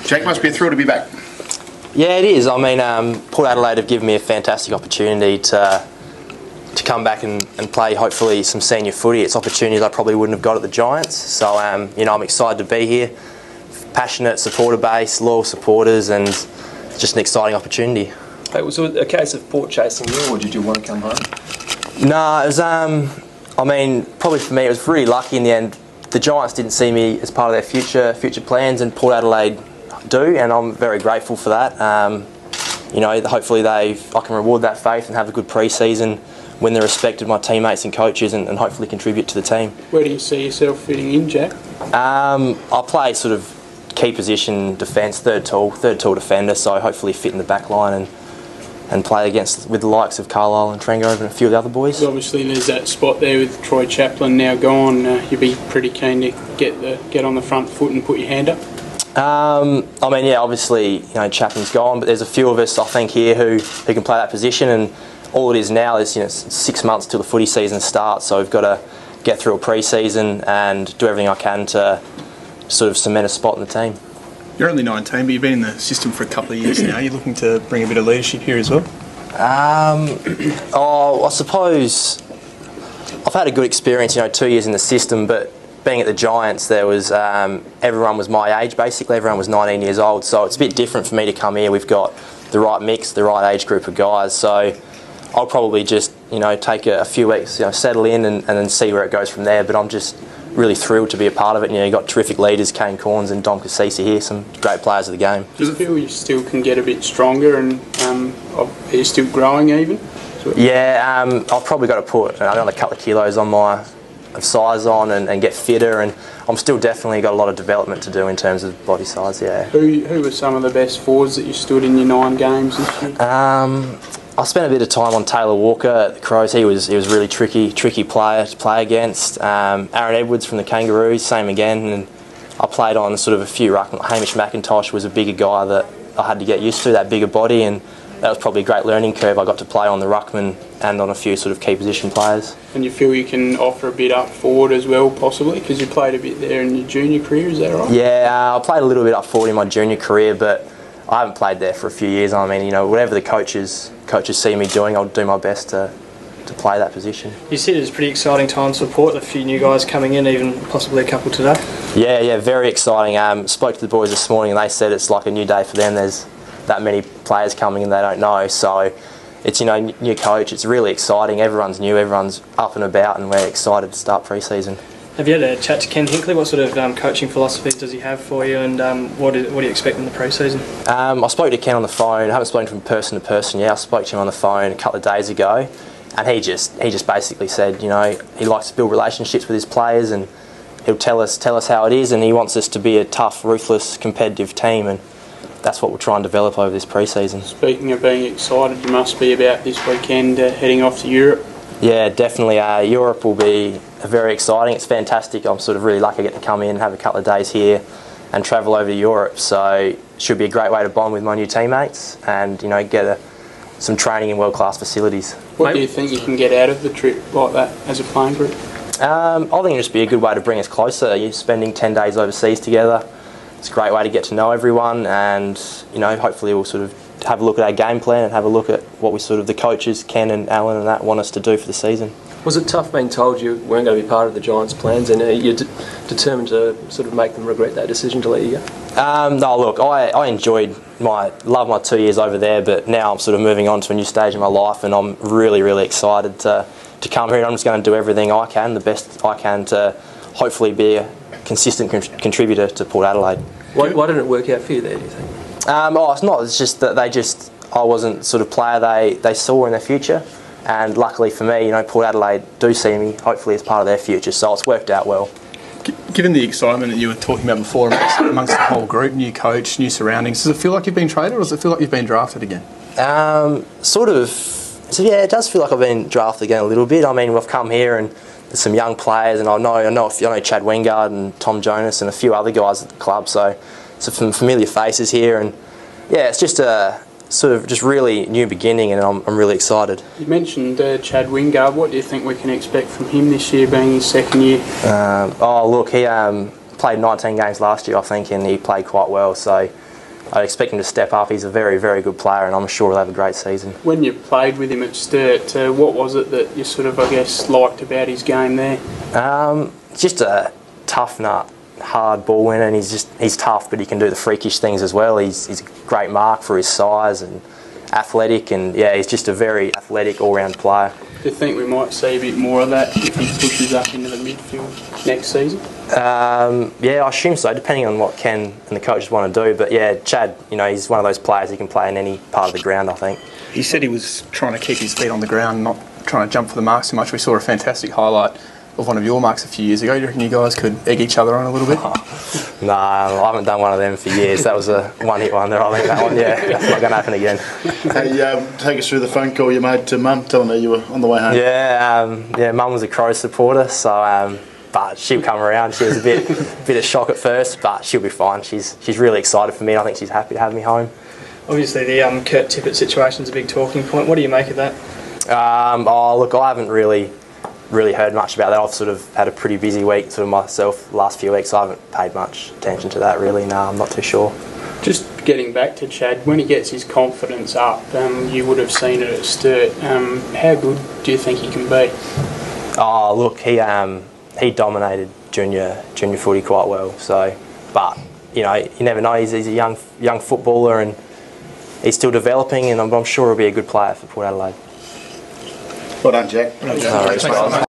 Jake, must be a thrill to be back. Yeah, it is. I mean, Port Adelaide have given me a fantastic opportunity to come back and play, hopefully, some senior footy. It's opportunities I probably wouldn't have got at the Giants. So, I'm excited to be here. Passionate supporter base, loyal supporters, and just an exciting opportunity. Hey, was it a case of Port chasing you, or did you want to come home? No, it was, probably for me, it was really lucky in the end. The Giants didn't see me as part of their future plans, and Port Adelaide do, and I'm very grateful for that. Hopefully I can reward that faith and have a good pre-season, win the respect of my teammates and coaches, and hopefully contribute to the team. Where do you see yourself fitting in, Jack? I play sort of key position defence, third tall defender, so hopefully fit in the back line and play with the likes of Carlisle and Trengove and a few of the other boys. Obviously there's that spot there with Troy Chaplin now gone. You'd be pretty keen to get on the front foot and put your hand up? Obviously, Chaplin's gone, but there's a few of us, I think, here who can play that position, and all it is now is 6 months till the footy season starts, so we've got to get through a pre-season and do everything I can to sort of cement a spot in the team. You're only 19, but you've been in the system for a couple of years now. You're looking to bring a bit of leadership here as well? I suppose I've had a good experience, 2 years in the system, but being at the Giants, there was everyone was my age basically. Everyone was 19 years old, so it's a bit different for me to come here. We've got the right mix, the right age group of guys, so I'll probably just take a few weeks, settle in and then see where it goes from there. But I'm just really thrilled to be a part of it. You've got terrific leaders, Kane Corns and Dom Cassisi here, some great players of the game. Do you feel you still can get a bit stronger, and are you still growing even? Yeah, I've probably got to put another couple of kilos on my size on and get fitter, and I'm still definitely got a lot of development to do in terms of body size. Yeah. Who were some of the best forwards that you stood in your 9 games this year? I spent a bit of time on Taylor Walker at the Crows. He was really tricky player to play against. Aaron Edwards from the Kangaroos, same again. And I played on sort of a few ruckmen. Hamish McIntosh was a bigger guy that I had to get used to, that bigger body, and that was probably a great learning curve. I got to play on the ruckman and on a few sort of key position players. And you feel you can offer a bit up forward as well, possibly, because you played a bit there in your junior career, is that right? Yeah, I played a little bit up forward in my junior career, but I haven't played there for a few years. Whatever the coaches see me doing, I'll do my best to play that position. You said it's a pretty exciting time to support, a few new guys coming in, even possibly a couple today. Yeah, very exciting. Spoke to the boys this morning and they said it's like a new day for them. There's that many players coming and they don't know, so it's new coach. It's really exciting. Everyone's new, everyone's up and about, and we're excited to start pre-season. Have you had a chat to Ken Hinkley? What sort of coaching philosophy does he have for you, and what do you expect in the pre-season? I spoke to Ken on the phone. I haven't spoken to him person to person yet. I spoke to him on the phone a couple of days ago, and he just basically said, he likes to build relationships with his players, and he'll tell us how it is, and he wants us to be a tough, ruthless, competitive team, and that's what we'll try and develop over this pre-season. Speaking of being excited, you must be about this weekend heading off to Europe. Yeah, definitely. Europe will be very exciting. It's fantastic. I'm sort of really lucky to get to come in, have a couple of days here and travel over to Europe. So it should be a great way to bond with my new teammates and, get some training in world-class facilities. What do you think you can get out of the trip like that as a playing group? I think it'll just be a good way to bring us closer. You're spending 10 days overseas together. It's a great way to get to know everyone, and, hopefully we'll sort of have a look at our game plan and have a look at what the coaches, Ken and Alan and that, want us to do for the season. Was it tough being told you weren't going to be part of the Giants' plans, and you're determined to sort of make them regret that decision to let you go? No, look, I love my 2 years over there, but now I'm sort of moving on to a new stage in my life, and I'm really, really excited to come here, and I'm just going to do everything I can, the best I can, to hopefully be a consistent contributor to Port Adelaide. Why didn't it work out for you there, do you think? It's not. It's just that I wasn't sort of player they saw in their future, and luckily for me, Port Adelaide do see me hopefully as part of their future, so it's worked out well. Given the excitement that you were talking about before amongst the whole group, new coach, new surroundings, does it feel like you've been traded, or does it feel like you've been drafted again? Sort of. So yeah, it does feel like I've been drafted again a little bit. We've come here and there's some young players, and I know Chad Wingard and Tom Jonas and a few other guys at the club, so some familiar faces here, and yeah, it's just a sort of just really new beginning, and I'm really excited. You mentioned Chad Wingard. What do you think we can expect from him this year, being his second year? Look, he played 19 games last year, I think, and he played quite well, so I expect him to step up. He's a very, very good player, and I'm sure he'll have a great season. When you played with him at Sturt, what was it that you sort of, I guess, liked about his game there? Just a tough nut, hard ball winner, and he's tough, but he can do the freakish things as well. He's a great mark for his size and athletic, and yeah, he's just a very athletic all-round player. Do you think we might see a bit more of that if he pushes up into the midfield next season? Yeah, I assume so, depending on what Ken and the coaches want to do. But yeah, Chad, he's one of those players who can play in any part of the ground, I think. He said he was trying to keep his feet on the ground, not trying to jump for the marks too much. We saw a fantastic highlight of one of your marks a few years ago. Do you reckon you guys could egg each other on a little bit? No, I haven't done one of them for years. That was a one-hit wonder, I think, that one. Yeah, that's not going to happen again. Hey, take us through the phone call you made to Mum, telling her you were on the way home. Yeah, Mum was a Crows supporter, so but she'll come around. She was a bit of shock at first, but she'll be fine. She's really excited for me, and I think she's happy to have me home. Obviously, the Kurt Tippett situation is a big talking point. What do you make of that? Look, I haven't really heard much about that. I've sort of had a pretty busy week sort of myself the last few weeks, so I haven't paid much attention to that really. No, I'm not too sure. Just getting back to Chad, when he gets his confidence up, you would have seen it at Sturt. How good do you think he can be? Oh, look, he dominated junior footy quite well. So, but you never know. He's a young footballer, and he's still developing, and I'm sure he'll be a good player for Port Adelaide. Well done, Jack. Well done, Jack.